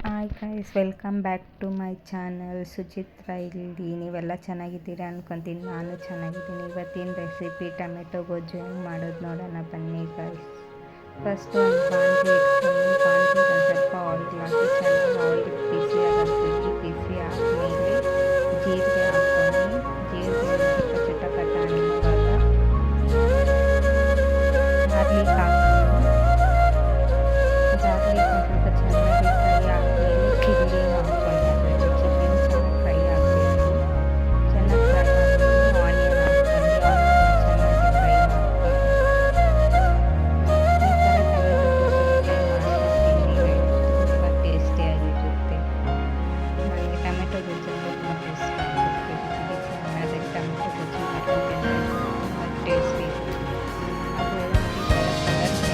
Hi guys, welcome back to my channel. Suchitra ಇಲ್ಲಿ. ನೀವೆಲ್ಲ ಚೆನ್ನಾಗಿದ್ದೀರಾ ಅನ್ಕೊತೀನಿ. ನಾನು ಚೆನ್ನಾಗಿದ್ದೀನಿ. ಇವತ್ತಿನ ರೆಸಿಪಿ ಟೊಮೆಟೊ ಗೊಜ್ಜು ಹೆಂಗೆ ಮಾಡೋದು ನೋಡೋಣ ಬನ್ನಿ ಗೈಸ್. ಫಸ್ಟ್ ಒಂದು ಬಾಣಲಿ ಇಟ್ಕೊಂಡು ಬಾಣಲಿಗೆ ಸ್ವಲ್ಪ ಆಯಿಲ್ ಹಾಕಿ ಚೆನ್ನಾಗಿ ಆಯಿಲ್ ಬಿಸಿ ಆಗೋದು. ಬಿಸಿ ಆದಮೇಲೆ ಜೀರಿಗೆ ಹಾಕ್ಕೊಂಡು ಜೀರಿಗೆ ಸ್ವಲ್ಪ ಚಟಪಟ ಅನ್ನುವಾಗ ಗಾರ್ಲಿಕ್ ಹಾಕ್ಕೊಂಡು ಗಾರ್ಲಿಕ್ ಸ್ವಲ್ಪ ಚೆನ್ನಾಗಿ ಫ್ರೈ ಆದಮೇಲೆ ಚಿಲ್ಲಿ ಹಾಕ್ಕೊಂಡು ಚಿಲ್ಲಿ ಚೆನ್ನಾಗಿ ಫ್ರೈ ಆಗಬೇಕು. ಚೆನ್ನಾಗಿ ಫ್ರೈ ಆದಮೇಲೆ ಆನಿಯನ್ ಹಾಕ್ಕೊಂಡು ಚೆನ್ನಾಗಿ ಫ್ರೈ ಮಾಡ್ಕೊಂಡು ಈ ಥರ ಟೊಮೆಟೊ ಗೊಜ್ಜು ಮಾಡ್ಕೊತೀನಿ. ತುಂಬ ಟೇಸ್ಟಿಯಾಗಿರುತ್ತೆ. ನನಗೆ ಟೊಮೆಟೊ ಗೊಜ್ಜು ಅಂದರೆ ತುಂಬ ಇಷ್ಟ ಆಗುತ್ತೆ. ಬಿಸಿ ಬಿಸಿ ಅನ್ನೋದಕ್ಕೆ ಟೊಮೆಟೊ ಗೊಜ್ಜು ಮಾಡ್ಕೊತೀನಿ. ತುಂಬ ಟೇಸ್ಟಿ ಇರುತ್ತೆ. ಅದು ಈ ಥರ ಕಲರ್ ಚೇಂಜ್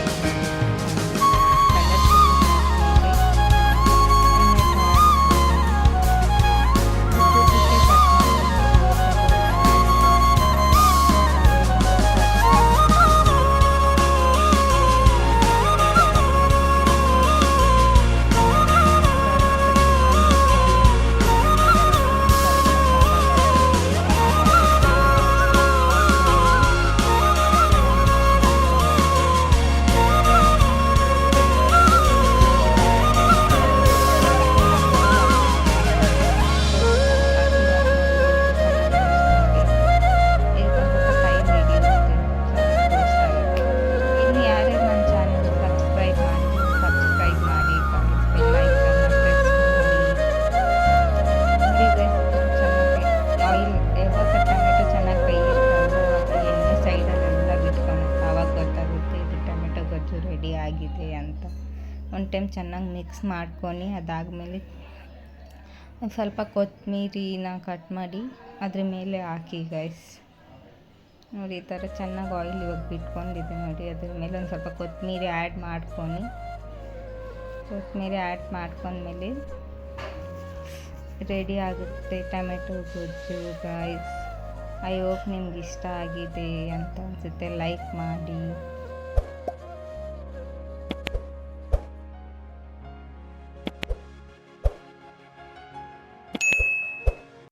ರೆಡಿ ಆಗಿದೆ ಅಂತ. ಒಂದು ಟೈಮ್ ಚೆನ್ನಾಗಿ ಮಿಕ್ಸ್ ಮಾಡ್ಕೊಂಡು ಅದಾದಮೇಲೆ ಸ್ವಲ್ಪ ಕೊತ್ತಂಬರಿನ ಕಟ್ ಮಾಡಿ ಅದ್ರ ಮೇಲೆ ಹಾಕಿ ಗೈಸ್. ನೋಡಿ ಈ ಥರ ಚೆನ್ನಾಗಿ ಆಯಿಲ್ ಇವಾಗ ಬಿಟ್ಕೊಂಡಿದೆ ನೋಡಿ. ಅದ್ರ ಮೇಲೆ ಒಂದು ಸ್ವಲ್ಪ ಕೊತ್ತಂಬರಿ ಆ್ಯಡ್ ಮಾಡ್ಕೊಂಡ್ಮೇಲೆ ರೆಡಿ ಆಗುತ್ತೆ ಟೊಮೆಟೊ ಗೊಜ್ಜು ಗೈಸ್. ಐ ಹೋಪ್ ನಿಮ್ಗೆ ಇಷ್ಟ ಆಗಿದೆ ಅಂತ ಅನಿಸುತ್ತೆ. ಲೈಕ್ ಮಾಡಿ.